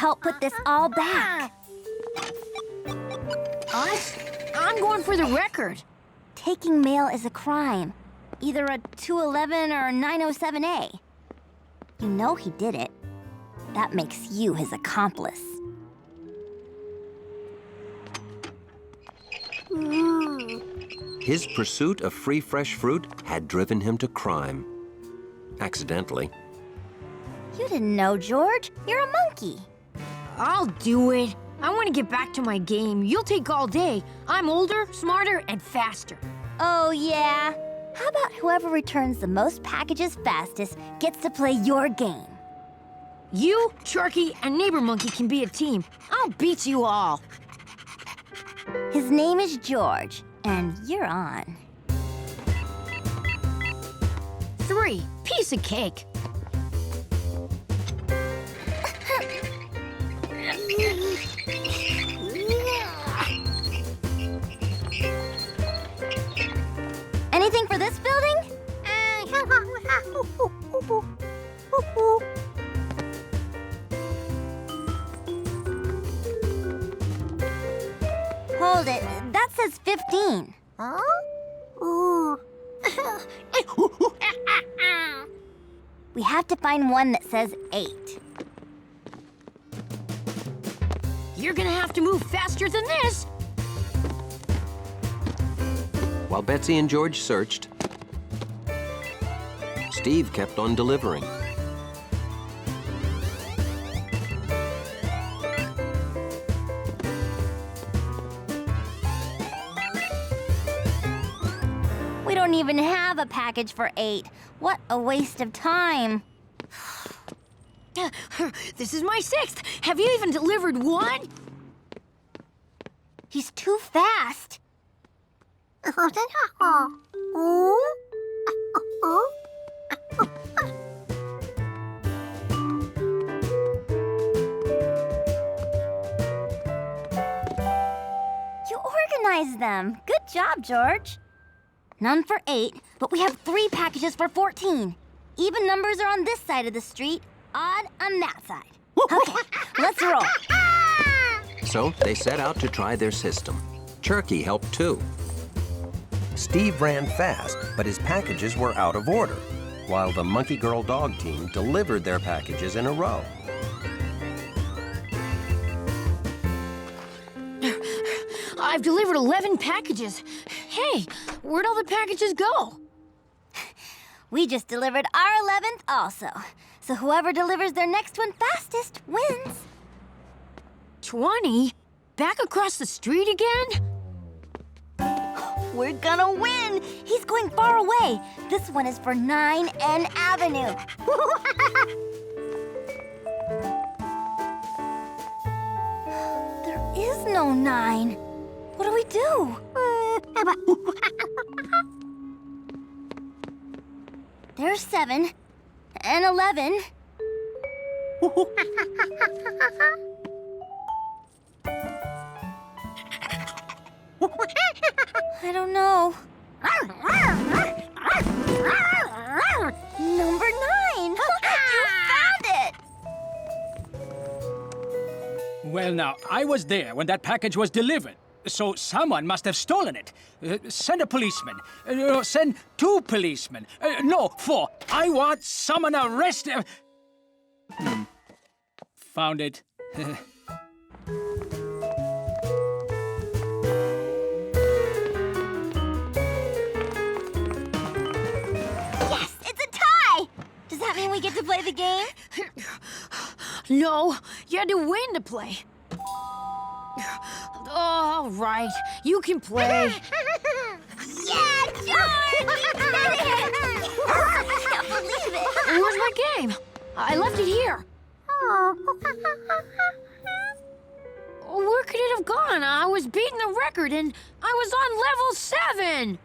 help put this all back. Us? I'm going for the record. Taking mail is a crime. Either a 211 or 907A. You know he did it. That makes you his accomplice. His pursuit of free, fresh fruit had driven him to crime. Accidentally. You didn't know, George. You're a monkey. I'll do it. I want to get back to my game. You'll take all day. I'm older, smarter, and faster. Oh, yeah? How about whoever returns the most packages fastest gets to play your game? You, Sharky, and Neighbor Monkey can be a team. I'll beat you all. His name is George, and you're on. 3, piece of cake. Anything for this building? Hold it. That says 15. Huh? Ooh. We have to find one that says 8. You're gonna have to move faster than this. While Betsy and George searched, Steve kept on delivering. We don't even have a package for 8. What a waste of time. This is my 6th. Have you even delivered one? He's too fast. You organized them. Good job, George. None for 8, but we have 3 packages for 14. Even numbers are on this side of the street, odd on that side. Okay, let's roll. So they set out to try their system. Turkey helped too. Steve ran fast, but his packages were out of order, while the Monkey Girl Dog team delivered their packages in a row. I've delivered 11 packages. Hey, where'd all the packages go? We just delivered our 11th also. So whoever delivers their next one fastest wins. 20? Back across the street again? We're gonna win! He's going far away. This one is for 9N Avenue. There is no 9. What do we do? There's 7 and 11. I don't know. Number 9! You found it! Well, now, I was there when that package was delivered, so someone must have stolen it. Send a policeman. Send 2 policemen. No, 4. I want someone arrested. Found it. Yes, it's a tie! Does that mean we get to play the game? No, you had to win to play. All right, you can play. Yeah, George! We did it! I can't believe it! Where's my game? I left it here. Where could it have gone? I was beating the record and I was on level 7.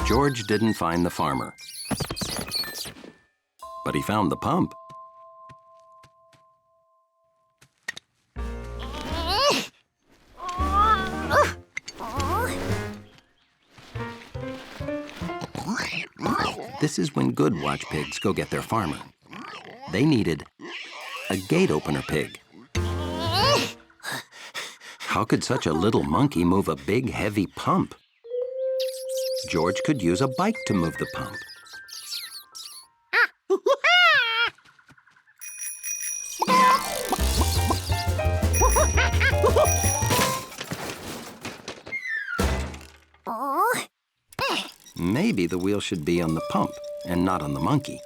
George didn't find the farmer, but he found the pump. This is when good watch pigs go get their farmer. They needed a gate opener pig. How could such a little monkey move a big, heavy pump? George could use a bike to move the pump. Maybe the wheel should be on the pump and not on the monkey.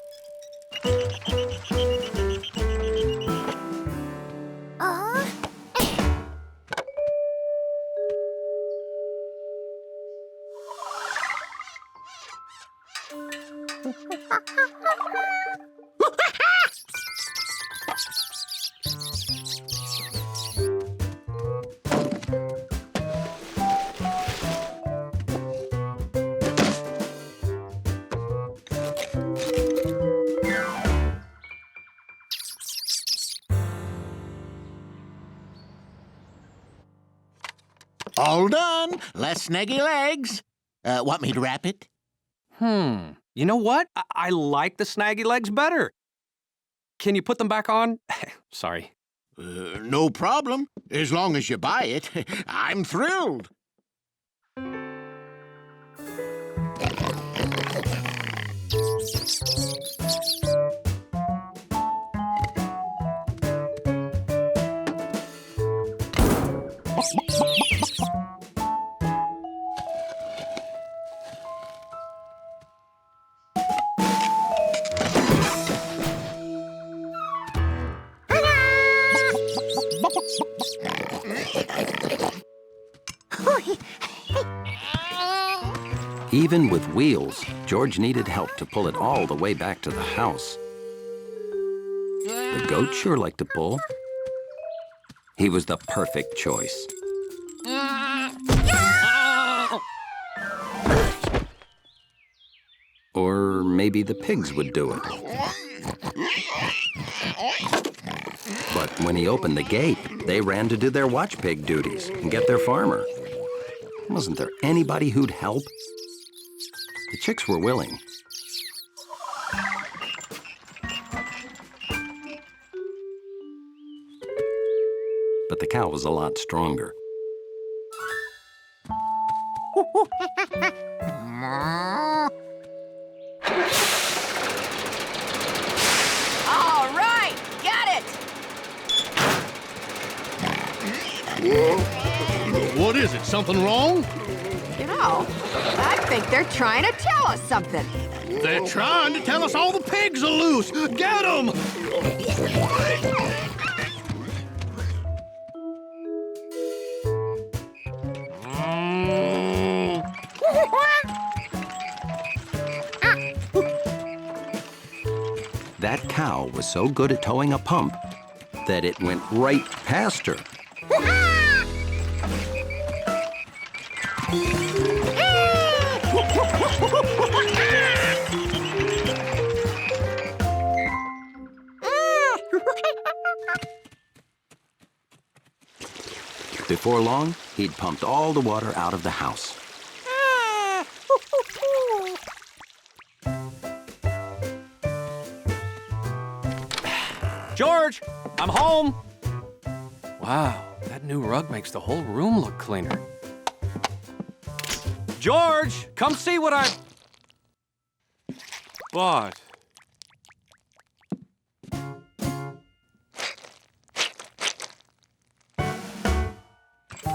All done. Less snaggy legs. Want me to wrap it? You know what? I like the snaggy legs better. Can you put them back on? Sorry. No problem. As long as you buy it. I'm thrilled. Even with wheels, George needed help to pull it all the way back to the house. The goat sure liked to pull. He was the perfect choice. Or maybe the pigs would do it. But when he opened the gate, they ran to do their watch pig duties and get their farmer. Wasn't there anybody who'd help? The chicks were willing. But the cow was a lot stronger. All right, got it! What is it? Something wrong? You know, I think they're trying to tell us something. They're trying to tell us all the pigs are loose. Get them! That cow was so good at towing a pump that it went right past her. Before long, he'd pumped all the water out of the house. George, I'm home. Wow, that new rug makes the whole room look cleaner. George, come see what I bought.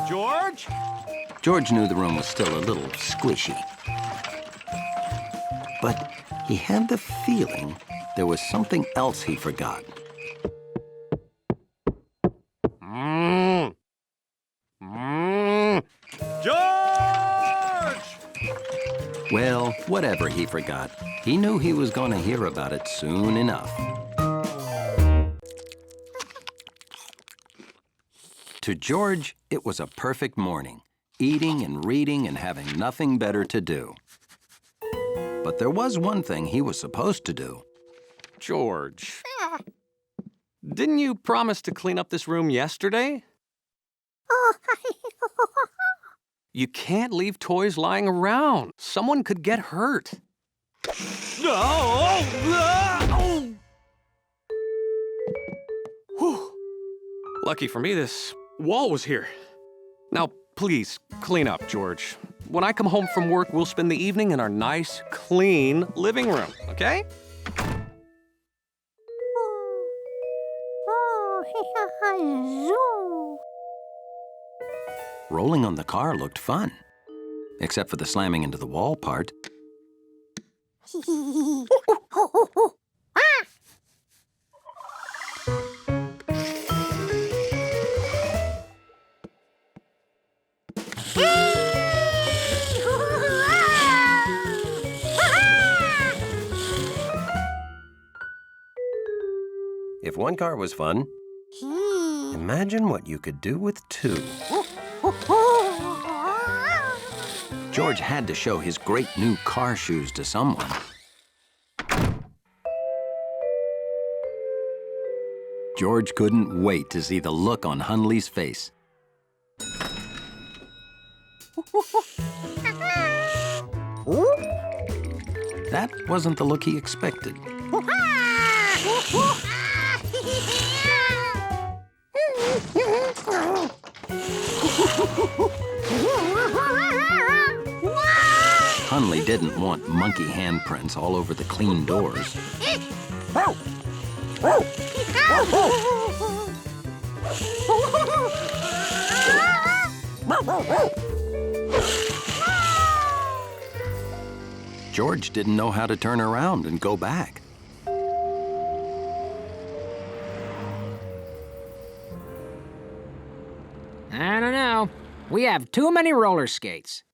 George? George knew the room was still a little squishy. But he had the feeling there was something else he forgot. George! Well, whatever he forgot, he knew he was going to hear about it soon enough. To George, it was a perfect morning, eating and reading and having nothing better to do. But there was one thing he was supposed to do. George. Didn't you promise to clean up this room yesterday? You can't leave toys lying around. Someone could get hurt. Whew. Lucky for me, this wall was here. Now, please, clean up, George. When I come home from work, we'll spend the evening in our nice, clean living room, okay? Rolling on the car looked fun, except for the slamming into the wall part. If one car was fun, imagine what you could do with two. George had to show his great new car shoes to someone. George couldn't wait to see the look on Hundley's face. That wasn't the look he expected. Hundley didn't want monkey handprints all over the clean doors. George didn't know how to turn around and go back. I don't know. We have too many roller skates.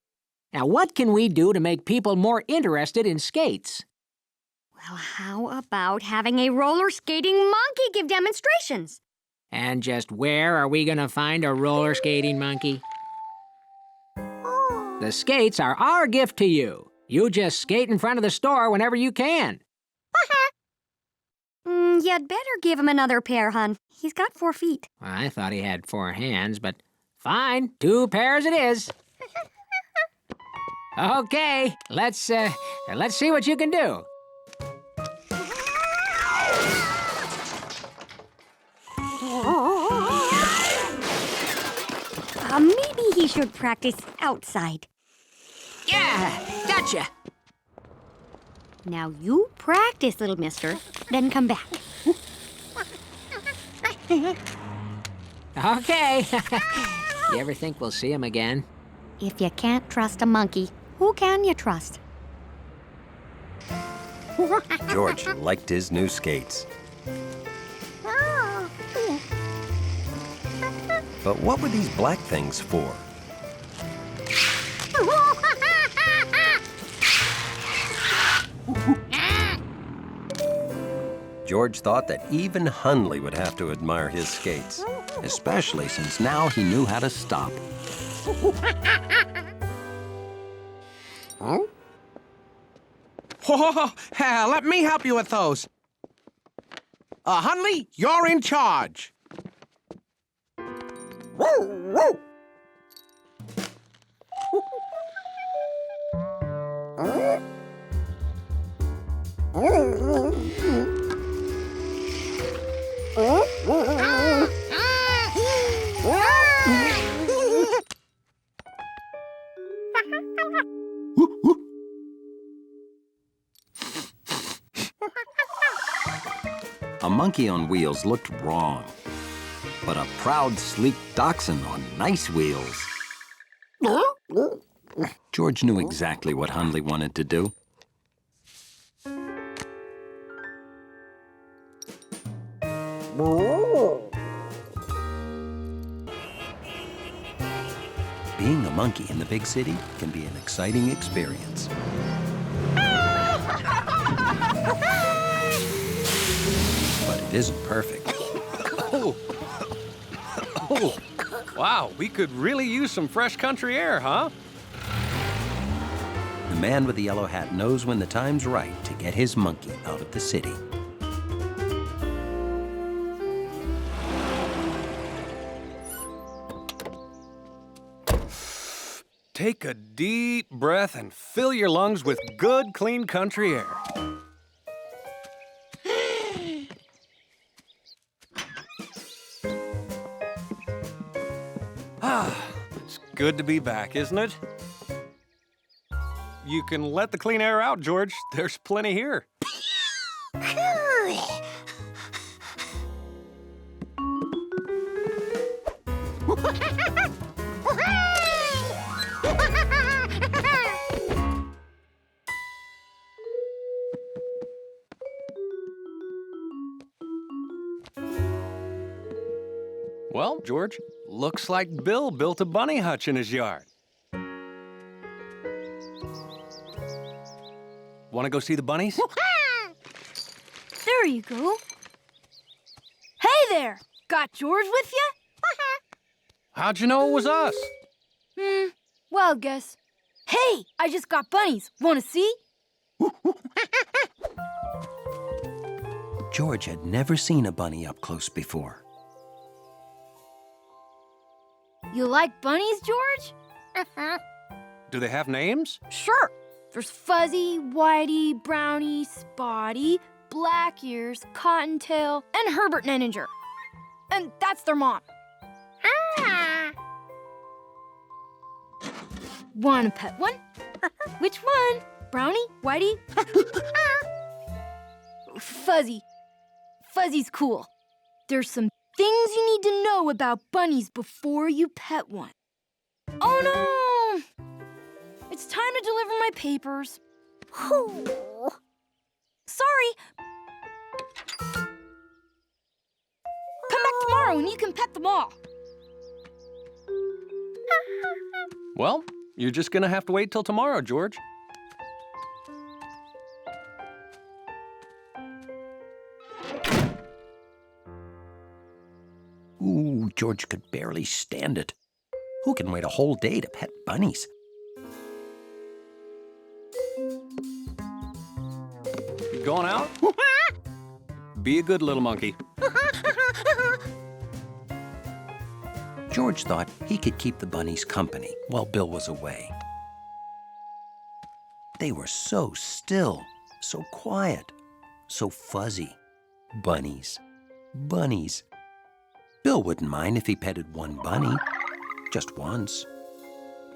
Now, what can we do to make people more interested in skates? Well, how about having a roller skating monkey give demonstrations? And just where are we gonna find a roller skating monkey? The skates are our gift to you. You just skate in front of the store whenever you can. You'd better give him another pair, hon. He's got 4 feet. I thought he had 4 hands, but fine, 2 pairs it is. Okay, let's see what you can do. Maybe he should practice outside. Yeah, gotcha. Now you practice, little mister, then come back. Okay. You ever think we'll see him again? If you can't trust a monkey, who can you trust? George liked his new skates. But what were these black things for? George thought that even Hundley would have to admire his skates, especially since now he knew how to stop. Huh? Oh, let me help you with those. Hundley, you're in charge. A monkey on wheels looked wrong, but a proud, sleek dachshund on nice wheels. George knew exactly what Hundley wanted to do. Being a monkey in the big city can be an exciting experience. But it isn't perfect. Oh. Oh. Wow, we could really use some fresh country air, huh? The man with the yellow hat knows when the time's right to get his monkey out of the city. Take a deep breath and fill your lungs with good, clean country air. It's good to be back, isn't it? You can let the clean air out, George. There's plenty here. Well, George, looks like Bill built a bunny hutch in his yard. Want to go see the bunnies? There you go. Hey there! Got George with you? How'd you know it was us? Wild guess. Hey, I just got bunnies. Want to see? George had never seen a bunny up close before. You like bunnies, George? Do they have names? Sure. There's Fuzzy, Whitey, Brownie, Spotty, Black Ears, Cottontail, and Herbert Nenninger. And that's their mom. Want to pet one? Which one? Brownie? Whitey? Fuzzy. Fuzzy's cool. There's some things you need to know about bunnies before you pet one. Oh no! It's time to deliver my papers. Sorry. Come back tomorrow and you can pet them all. Well, you're just gonna have to wait till tomorrow, George. Ooh, George could barely stand it. Who can wait a whole day to pet bunnies? You going out? Be a good little monkey. George thought he could keep the bunnies company while Bill was away. They were so still, so quiet, so fuzzy. Bunnies. Bunnies. Bill wouldn't mind if he petted one bunny, just once,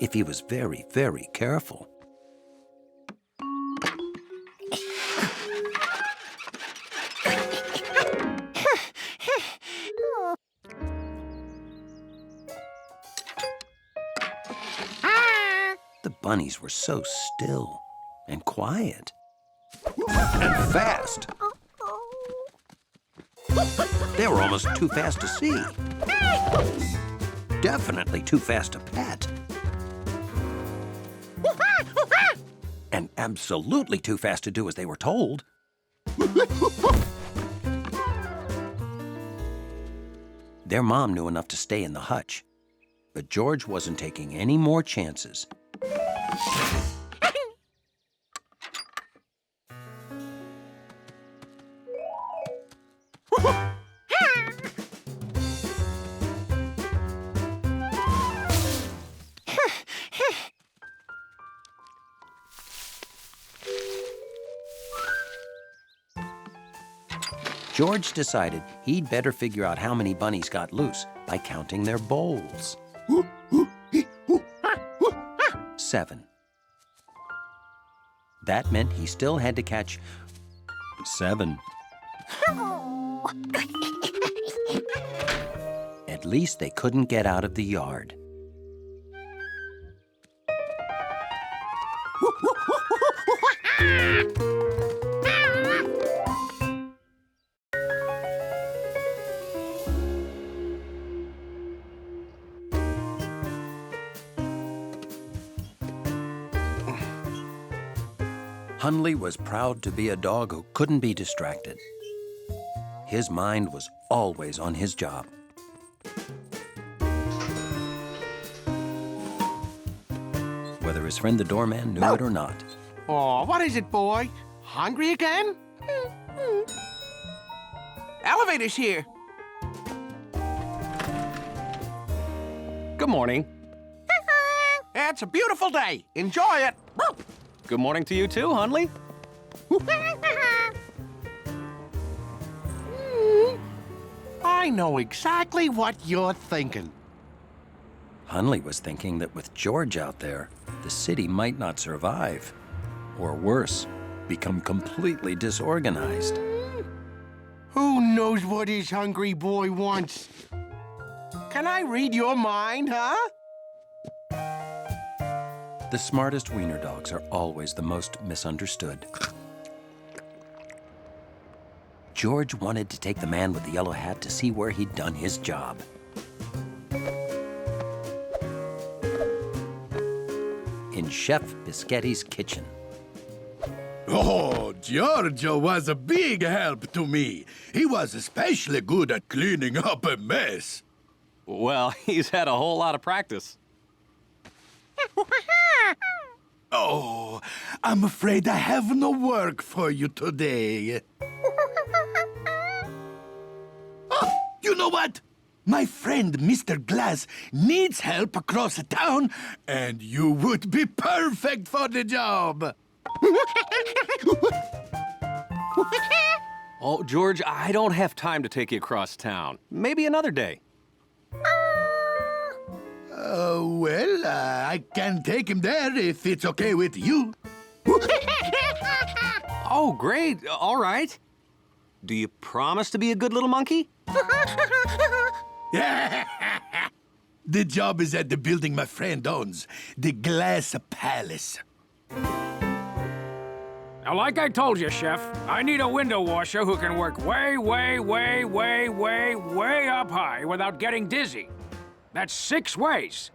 if he was very, very careful. The bunnies were so still and quiet and fast. They were almost too fast to see. Definitely too fast to pet. And absolutely too fast to do as they were told. Their mom knew enough to stay in the hutch, but George wasn't taking any more chances. George decided he'd better figure out how many bunnies got loose by counting their bowls. 7. That meant he still had to catch 7. At least they couldn't get out of the yard. Hundley was proud to be a dog who couldn't be distracted. His mind was always on his job. Whether his friend the doorman knew it or not. Oh, what is it, boy? Hungry again? Elevator's here. Good morning. It's a beautiful day. Enjoy it. Good morning to you too, Hundley. I know exactly what you're thinking. Hundley was thinking that with George out there, the city might not survive. Or worse, become completely disorganized. Who knows what his hungry boy wants? Can I read your mind, huh? The smartest wiener dogs are always the most misunderstood. George wanted to take the man with the yellow hat to see where he'd done his job. In Chef Biscetti's kitchen. Oh, Giorgio was a big help to me. He was especially good at cleaning up a mess. Well, he's had a whole lot of practice. Oh, I'm afraid I have no work for you today. Oh, you know what? My friend Mr. Glass needs help across the town, and you would be perfect for the job. Oh, George, I don't have time to take you across town. Maybe another day. Well, I can take him there if it's okay with you. Oh, great. All right. Do you promise to be a good little monkey? The job is at the building my friend owns, the Glass Palace. Now, like I told you, Chef, I need a window washer who can work way, way, way, way, way, way up high without getting dizzy. That's 6 ways.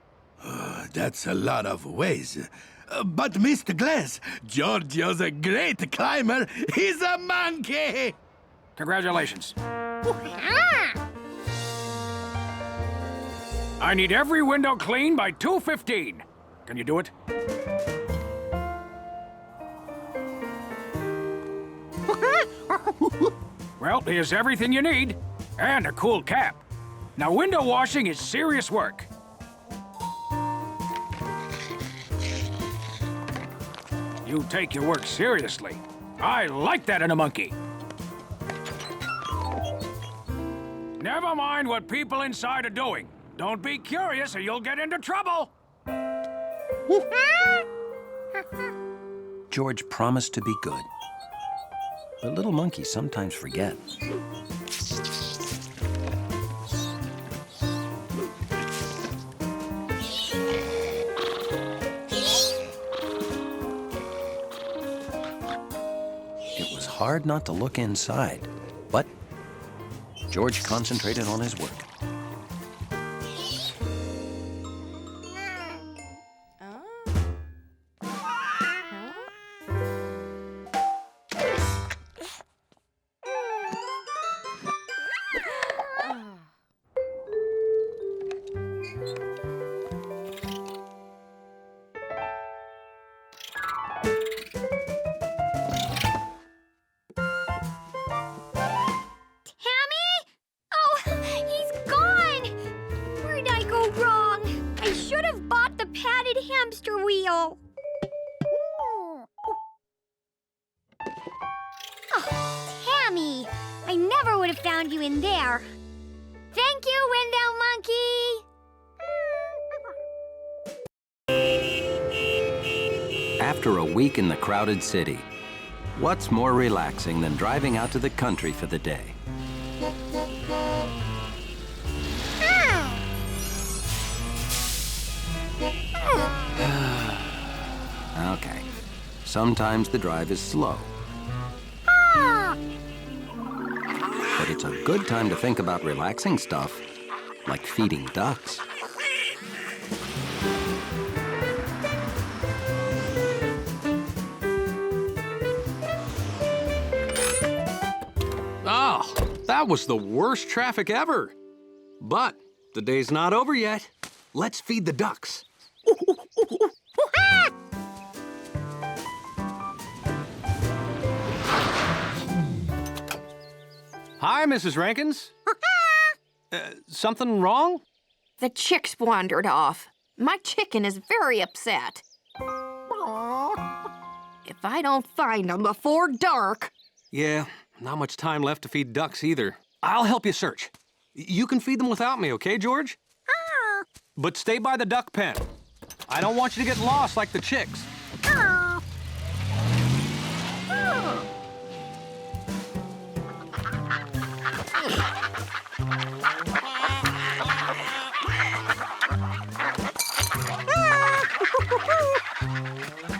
That's a lot of ways. But Mr. Glass, Giorgio's a great climber. He's a monkey. Congratulations. I need every window clean by 2:15. Can you do it? Well, here's everything you need. And a cool cap. Now, window washing is serious work. You take your work seriously. I like that in a monkey. Never mind what people inside are doing. Don't be curious or you'll get into trouble. George promised to be good. But little monkeys sometimes forget. It was hard not to look inside, but George concentrated on his work. Hamster wheel. Oh, Tammy, I never would have found you in there. Thank you, window monkey. After a week in the crowded city, what's more relaxing than driving out to the country for the day? Okay, sometimes the drive is slow. But it's a good time to think about relaxing stuff, like feeding ducks. Oh, that was the worst traffic ever. But the day's not over yet. Let's feed the ducks. Hi, Mrs. Rankins. Something wrong? The chicks wandered off. My chicken is very upset. If I don't find him before dark... Yeah, not much time left to feed ducks either. I'll help you search. You can feed them without me, okay, George? But stay by the duck pen. I don't want you to get lost like the chicks.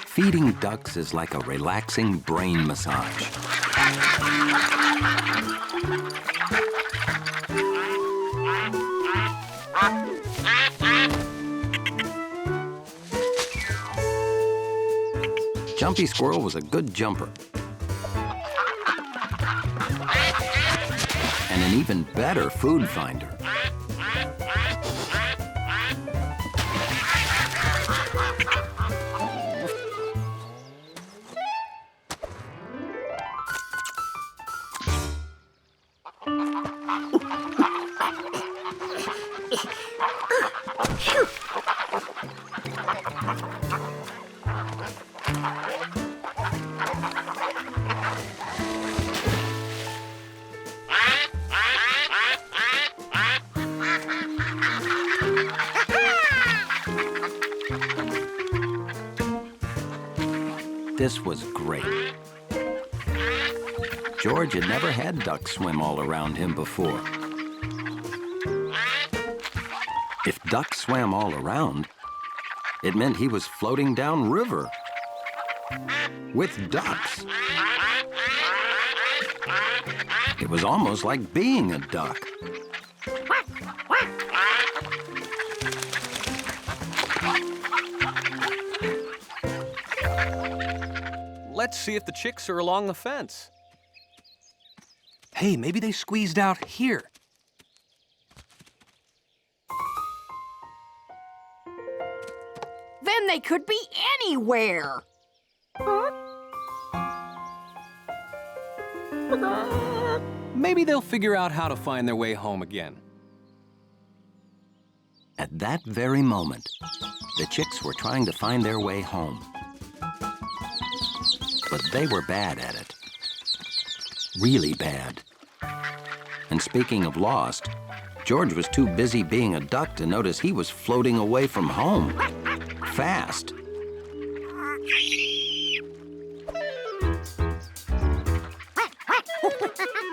Feeding ducks is like a relaxing brain massage. Jumpy Squirrel was a good jumper. And an even better food finder. This was great. George had never had ducks swim all around him before. If ducks swam all around, it meant he was floating down river with ducks. It was almost like being a duck. Let's see if the chicks are along the fence. Hey, maybe they squeezed out here. Then they could be anywhere. Maybe they'll figure out how to find their way home again. At that very moment, the chicks were trying to find their way home. But they were bad at it. Really bad. And speaking of lost, George was too busy being a duck to notice he was floating away from home. Fast.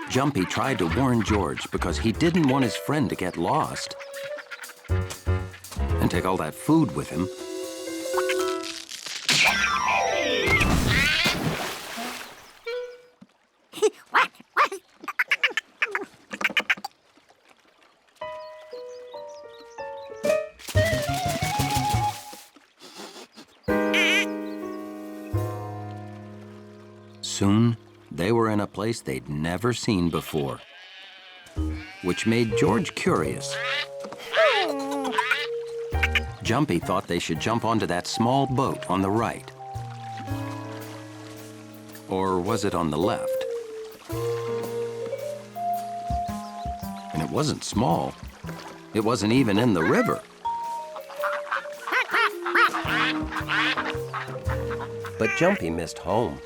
Jumpy tried to warn George because he didn't want his friend to get lost and take all that food with him. Soon, they were in a place they'd never seen before, which made George curious. Jumpy thought they should jump onto that small boat on the right. Or was it on the left? And it wasn't small. It wasn't even in the river. But Jumpy missed home.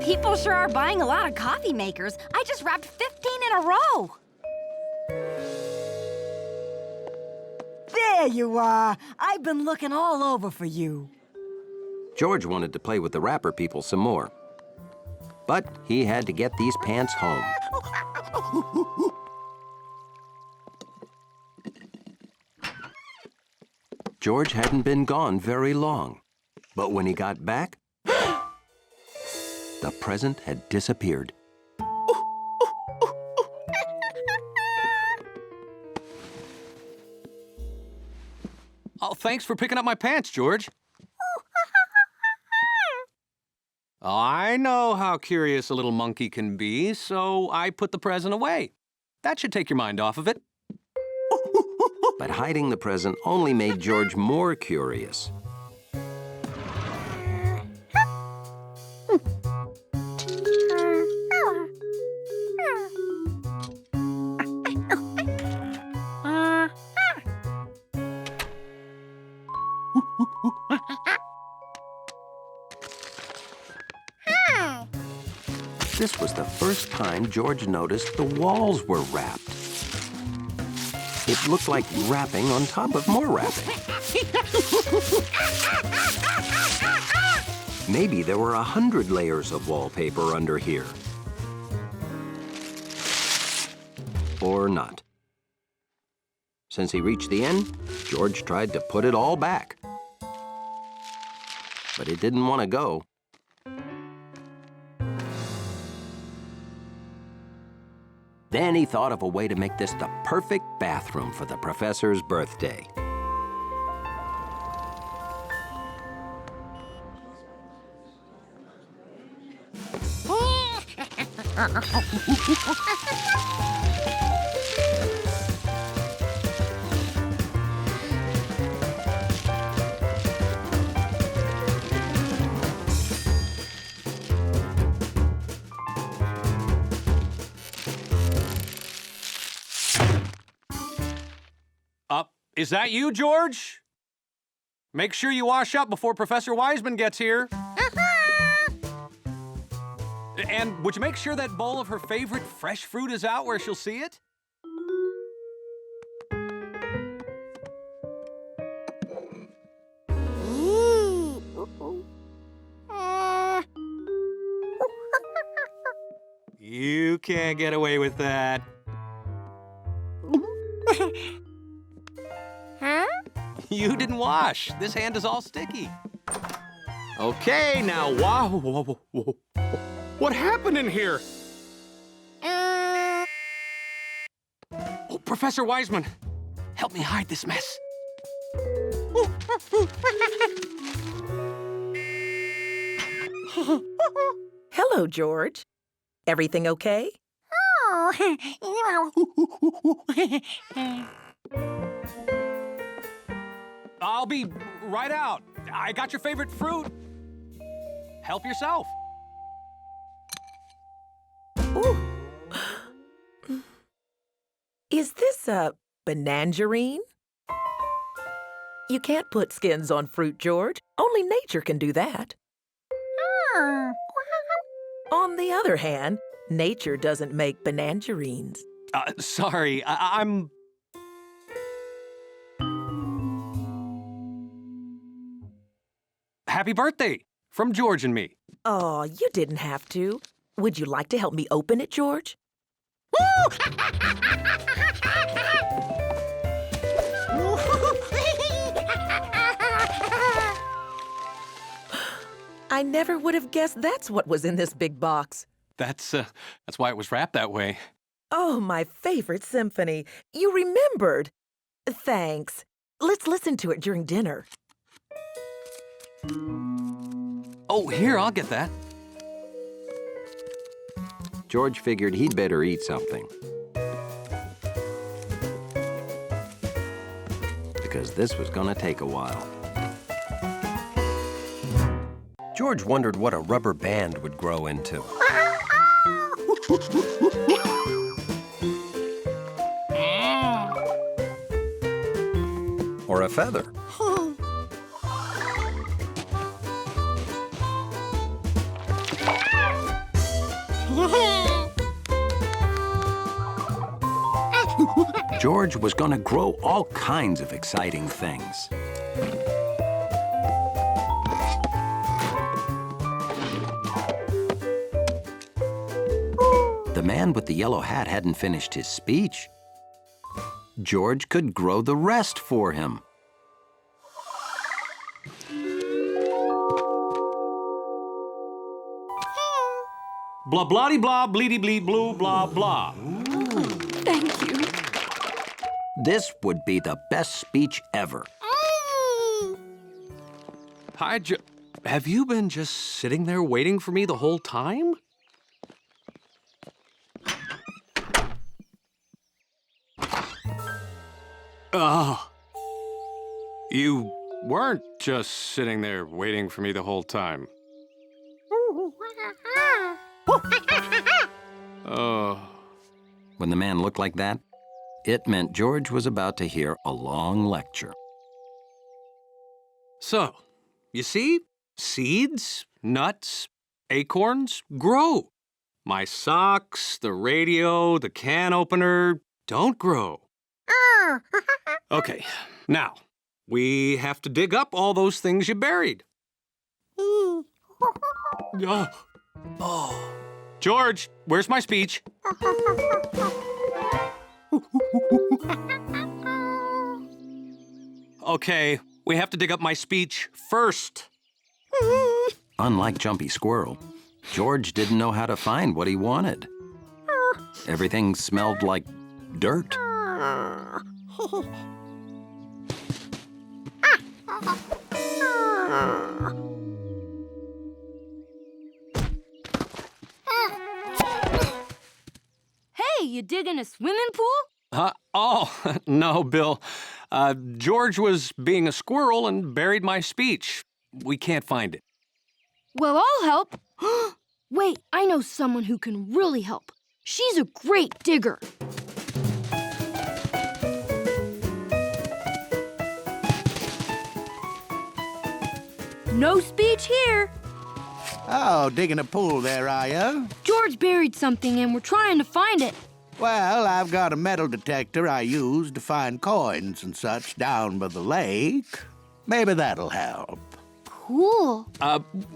People sure are buying a lot of coffee makers. I just wrapped 15 in a row. There you are. I've been looking all over for you. George wanted to play with the wrapper people some more. But he had to get these pants home. George hadn't been gone very long. But when he got back, the present had disappeared. Oh, thanks for picking up my pants, George. I know how curious a little monkey can be, so I put the present away. That should take your mind off of it. But hiding the present only made George more curious. This was the first time George noticed the walls were wrapped. It looked like wrapping on top of more wrapping. Maybe there were 100 layers of wallpaper under here. Or not. Since he reached the end, George tried to put it all back. But it didn't want to go. Then he thought of a way to make this the perfect bathroom for the professor's birthday. Is that you, George? Make sure you wash up before Professor Wiseman gets here. And would you make sure that bowl of her favorite fresh fruit is out where she'll see it? You can't get away with that. You didn't wash. This hand is all sticky. Okay, now, wow. What happened in here? Oh, Professor Wiseman, help me hide this mess. Hello, George. Everything okay? I'll be right out. I got your favorite fruit. Help yourself. Ooh. Is this a banangerine? You can't put skins on fruit, George. Only nature can do that. On the other hand, nature doesn't make banangerines. Sorry, I'm... Happy birthday from George and me. Oh, you didn't have to. Would you like to help me open it, George? I never would have guessed that's what was in this big box. That's why it was wrapped that way. Oh, my favorite symphony. You remembered. Thanks. Let's listen to it during dinner. Oh, here, I'll get that. George figured he'd better eat something. Because this was gonna take a while. George wondered what a rubber band would grow into. Or a feather. George was gonna grow all kinds of exciting things. The man with the yellow hat hadn't finished his speech. George could grow the rest for him. Blah, blah, blah, bleedy, bleed, blue, blah, blah. Thank you. This would be the best speech ever. Hi, have you been just sitting there waiting for me the whole time? Oh. You weren't just sitting there waiting for me the whole time. Oh. When the man looked like that, it meant George was about to hear a long lecture. So, you see, seeds, nuts, acorns grow. My socks, the radio, the can opener don't grow. Okay, now, we have to dig up all those things you buried. Oh. George, where's my speech? Okay, we have to dig up my speech first. Unlike Jumpy Squirrel, George didn't know how to find what he wanted. Everything smelled like dirt. Hey, you digging a swimming pool? Oh, no, Bill. George was being a squirrel and buried my speech. We can't find it. Well, I'll help. Wait, I know someone who can really help. She's a great digger. No speech here. Oh, digging a pool there, are you? George buried something and we're trying to find it. Well, I've got a metal detector I use to find coins and such down by the lake. Maybe that'll help. Cool.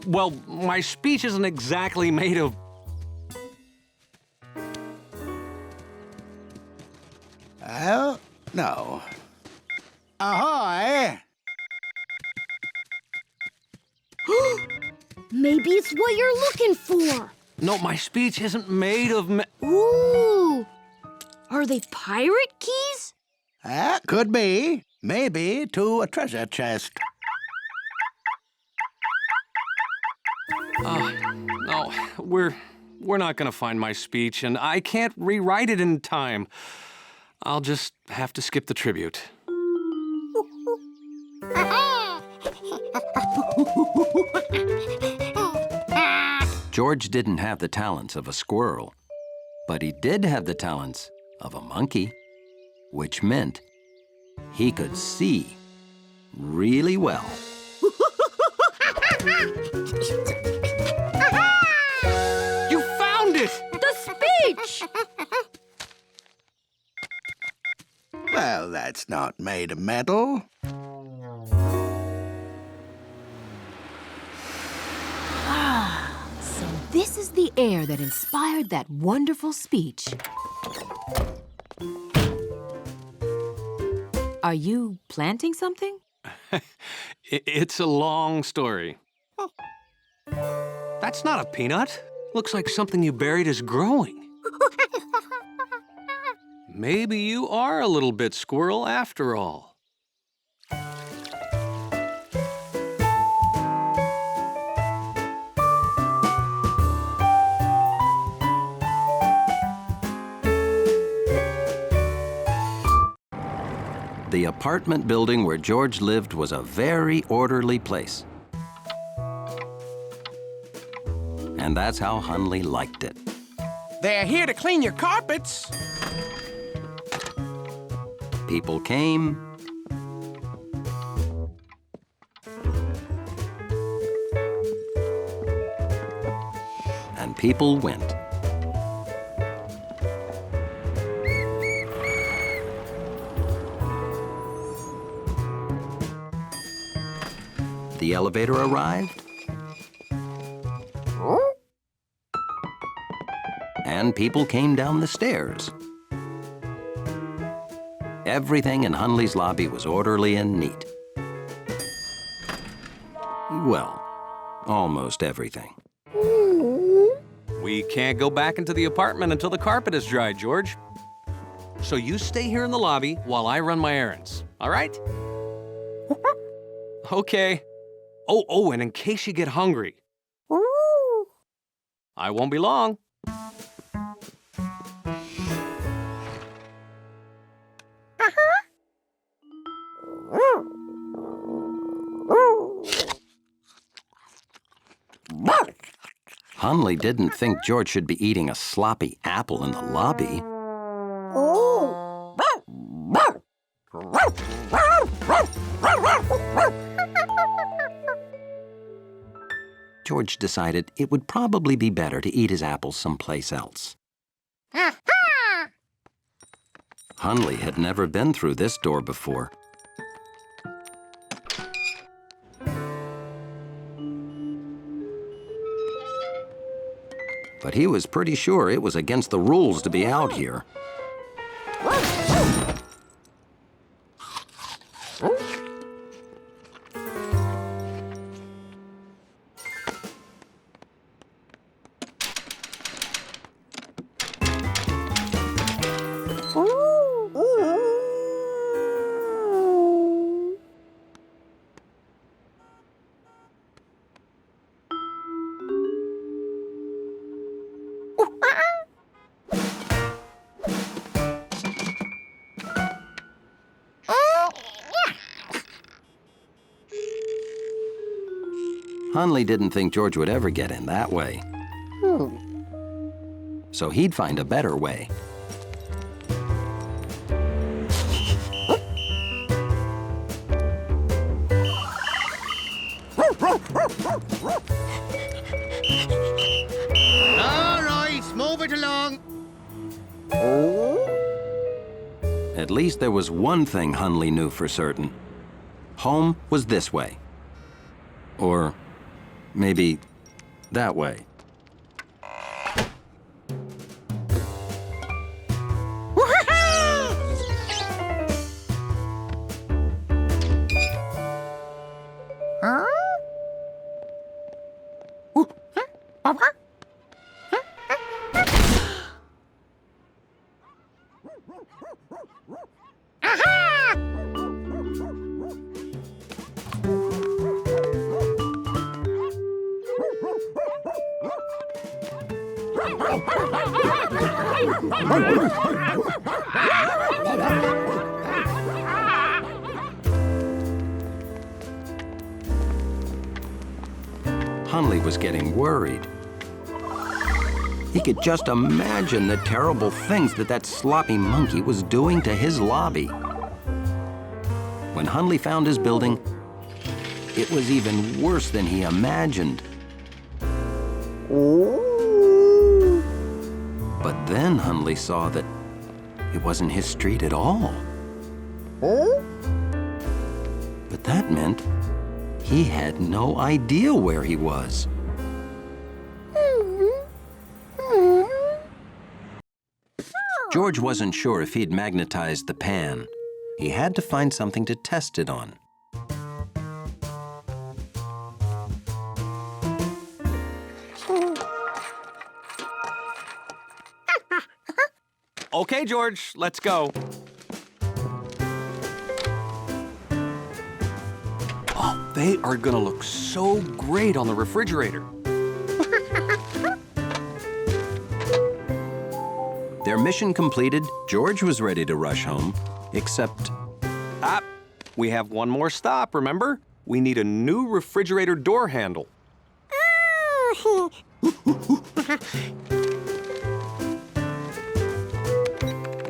Well, my speech isn't exactly made of... Well, no. Ahoy! Maybe it's what you're looking for. No, my speech isn't made of... Ooh! Are they pirate keys? Could be. Maybe to a treasure chest. No, we're not gonna find my speech, and I can't rewrite it in time. I'll just have to skip the tribute. George didn't have the talents of a squirrel, but he did have the talents of a monkey, which meant he could see really well. You found it! The speech! Well, that's not made of metal. So this is the air that inspired that wonderful speech. Are you planting something? It's a long story. That's not a peanut. Looks like something you buried is growing. Maybe you are a little bit squirrel after all. The apartment building where George lived was a very orderly place. And that's how Hunley liked it. They're here to clean your carpets. People came, and people went. The elevator arrived, and people came down the stairs. Everything in Hunley's lobby was orderly and neat. Well, almost everything. We can't go back into the apartment until the carpet is dry, George. So you stay here in the lobby while I run my errands, all right? Okay. Oh, and in case you get hungry, I won't be long. Hundley didn't think George should be eating a sloppy apple in the lobby. George decided it would probably be better to eat his apples someplace else. Hundley had never been through this door before. But he was pretty sure it was against the rules to be out here. Hundley didn't think George would ever get in that way. So he'd find a better way. All right, move it along. At least there was one thing Hundley knew for certain. Home was this way. Or maybe that way. Hundley was getting worried. He could just imagine the terrible things that sloppy monkey was doing to his lobby. When Hundley found his building, it was even worse than he imagined. But then Hundley saw that it wasn't his street at all. But that meant he had no idea where he was. George wasn't sure if he'd magnetized the pan. He had to find something to test it on. Okay, George, let's go. Oh, they are gonna look so great on the refrigerator. Their mission completed, George was ready to rush home, except... We have one more stop, remember? We need a new refrigerator door handle.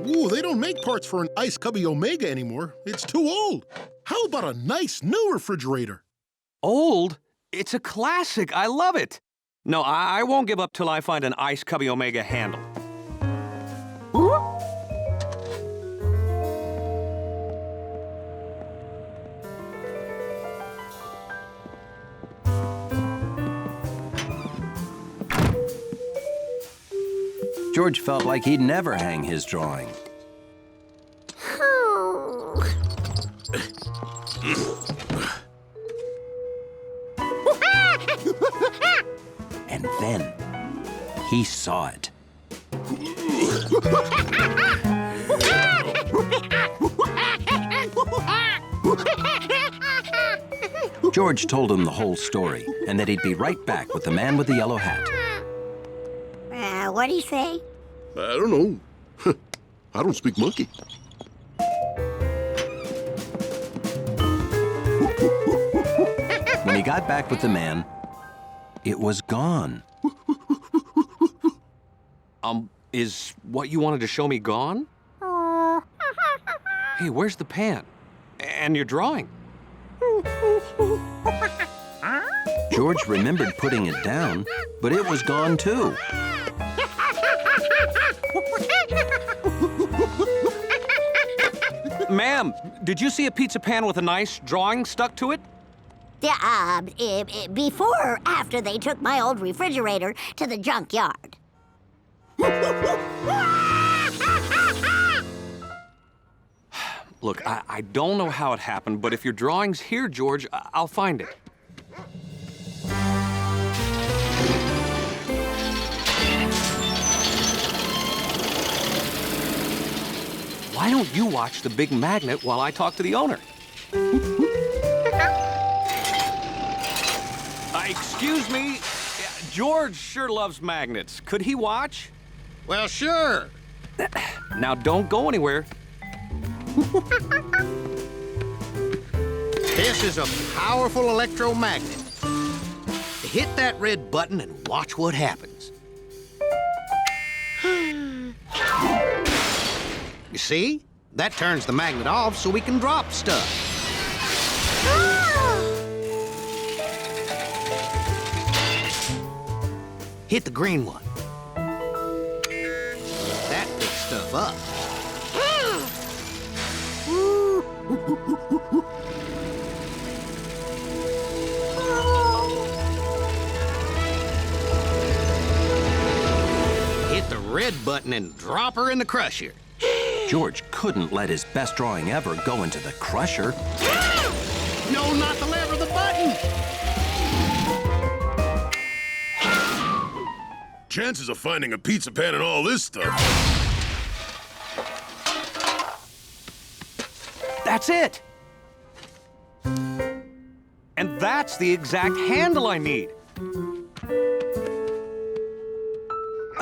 Ooh, they don't make parts for an Ice Cubby Omega anymore. It's too old. How about a nice new refrigerator? Old? It's a classic. I love it. No, I won't give up till I find an Ice Cubby Omega handle. George felt like he'd never hang his drawing. And then he saw it. George told him the whole story, and that he'd be right back with the man with the yellow hat. What'd he say? I don't know. I don't speak monkey. When he got back with the man, it was gone. Is what you wanted to show me gone? Hey, where's the pan? And your drawing? George remembered putting it down, but it was gone too. Ma'am, did you see a pizza pan with a nice drawing stuck to it? Before or after they took my old refrigerator to the junkyard? Look, I don't know how it happened, but if your drawing's here, George, I'll find it. Why don't you watch the big magnet while I talk to the owner? Excuse me, George sure loves magnets. Could he watch? Well, sure. Now, don't go anywhere. This is a powerful electromagnet. Hit that red button and watch what happens. You see? That turns the magnet off so we can drop stuff. Hit the green one. That picks stuff up. Hit the red button and drop her in the crusher. George couldn't let his best drawing ever go into the crusher. No, not the lever, the button! Chances of finding a pizza pan and all this stuff. That's it! And that's the exact handle I need.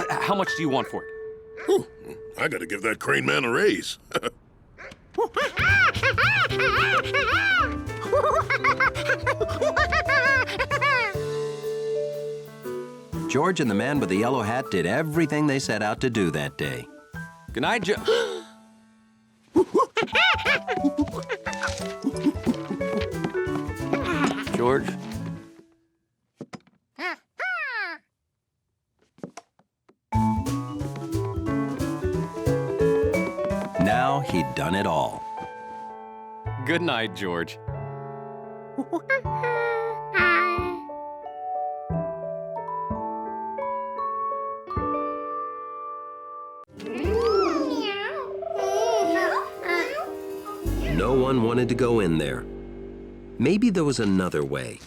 How much do you want for it? Whew, I gotta give that crane man a raise. George and the man with the yellow hat did everything they set out to do that day. Good night, George? Now he'd done it all. Good night, George. No one wanted to go in there. Maybe there was another way.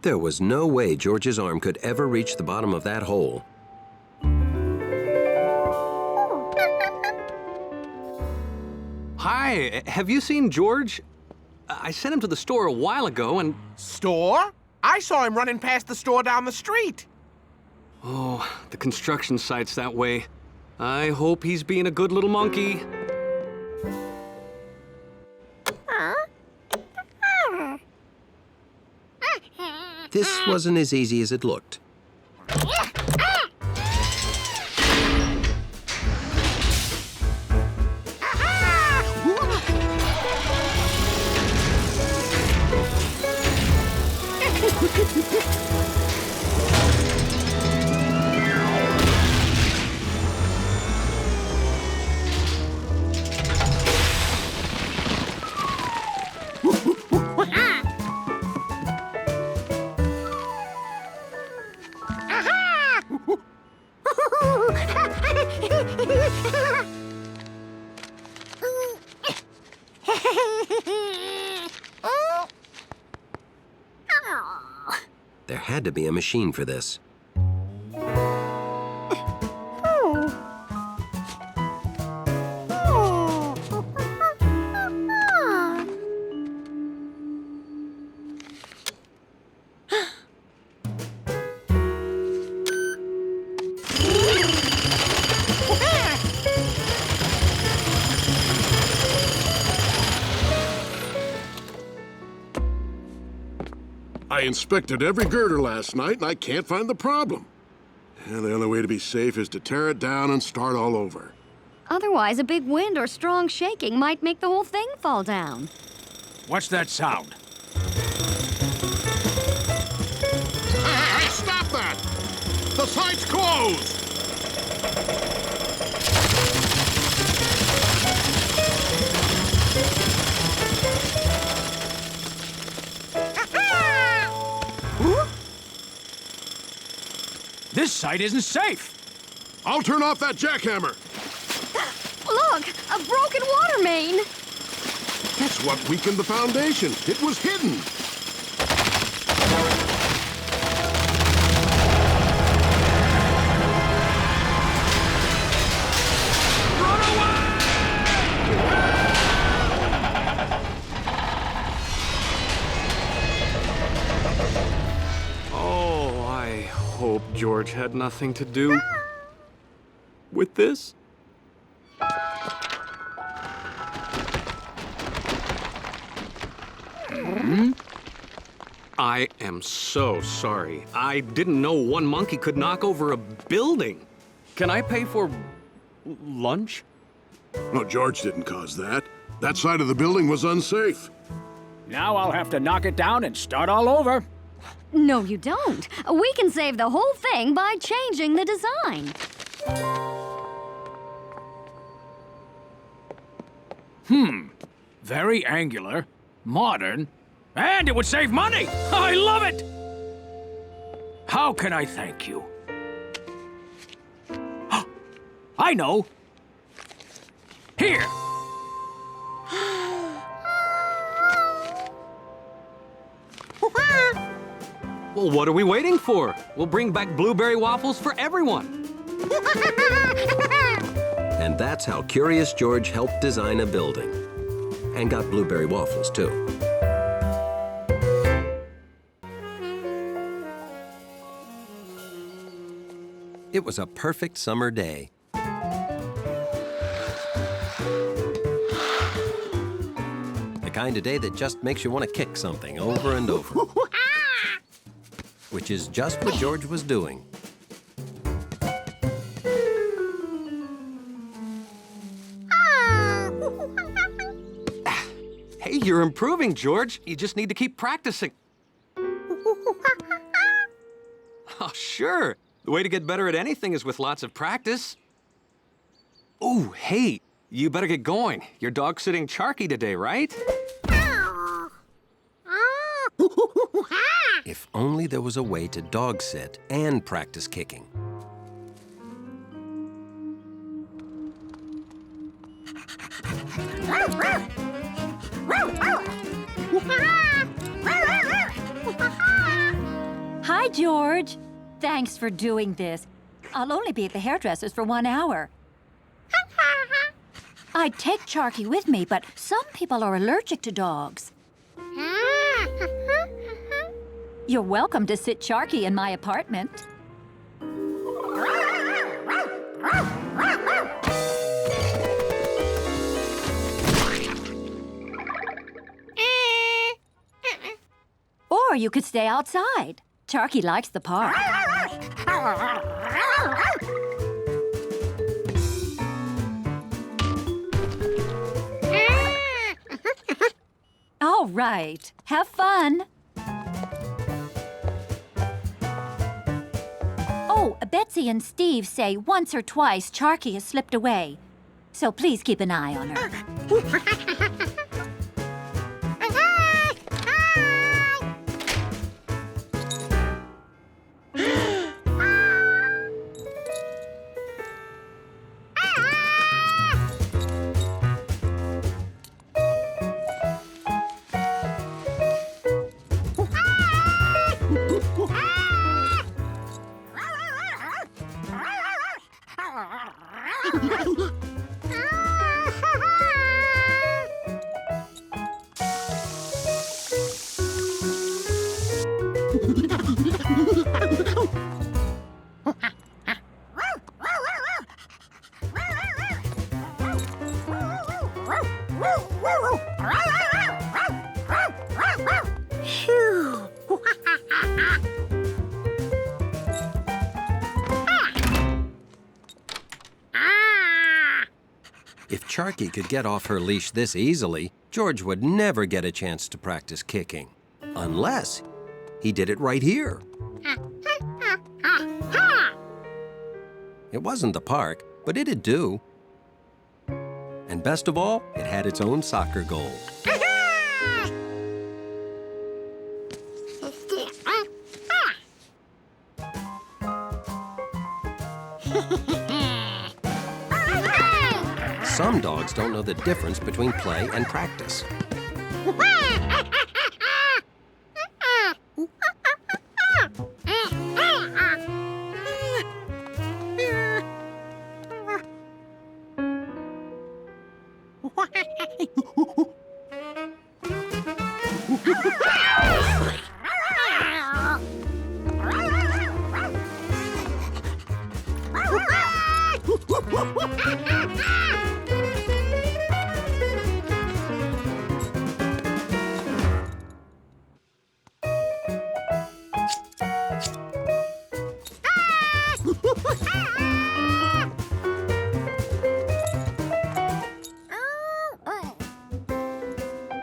There was no way George's arm could ever reach the bottom of that hole. Hi, have you seen George? I sent him to the store a while ago and... Store? I saw him running past the store down the street. Oh, the construction site's that way. I hope he's being a good little monkey. This wasn't as easy as it looked. There had to be a machine for this. I inspected every girder last night, and I can't find the problem. And the only way to be safe is to tear it down and start all over. Otherwise, a big wind or strong shaking might make the whole thing fall down. What's that sound? Hey, stop that! The site's closed! This site isn't safe. I'll turn off that jackhammer. Look, a broken water main. That's what weakened the foundation. It was hidden. Oh, I hope George had nothing to do with this. I am so sorry. I didn't know one monkey could knock over a building. Can I pay for lunch? No, George didn't cause that. That side of the building was unsafe. Now I'll have to knock it down and start all over. No, you don't. We can save the whole thing by changing the design. Very angular, modern, and it would save money. I love it. How can I thank you? I know. Here. Well, what are we waiting for? We'll bring back blueberry waffles for everyone. And that's how Curious George helped design a building. And got blueberry waffles, too. It was a perfect summer day. The kind of day that just makes you want to kick something over and over. Which is just what George was doing. Hey, you're improving, George. You just need to keep practicing. Oh, sure. The way to get better at anything is with lots of practice. Ooh, hey, you better get going. Your dog's sitting Charky today, right? If only there was a way to dog sit and practice kicking. Hi, George. Thanks for doing this. I'll only be at the hairdresser's for 1 hour. I'd take Charky with me, but some people are allergic to dogs. You're welcome to sit Charky in my apartment. Or you could stay outside. Charky likes the park. All right. Have fun. Oh, Betsy and Steve say once or twice Charky has slipped away. So please keep an eye on her. If Charky could get off her leash this easily, George would never get a chance to practice kicking. Unless he did it right here. It wasn't the park, but it'd do. And best of all, it had its own soccer goal. Some dogs don't know the difference between play and practice.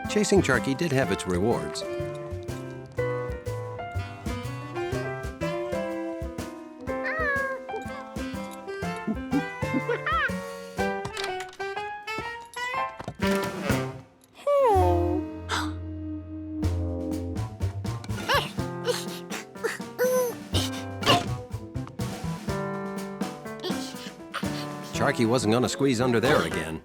Chasing Charky did have its rewards. Charky wasn't gonna squeeze under there again.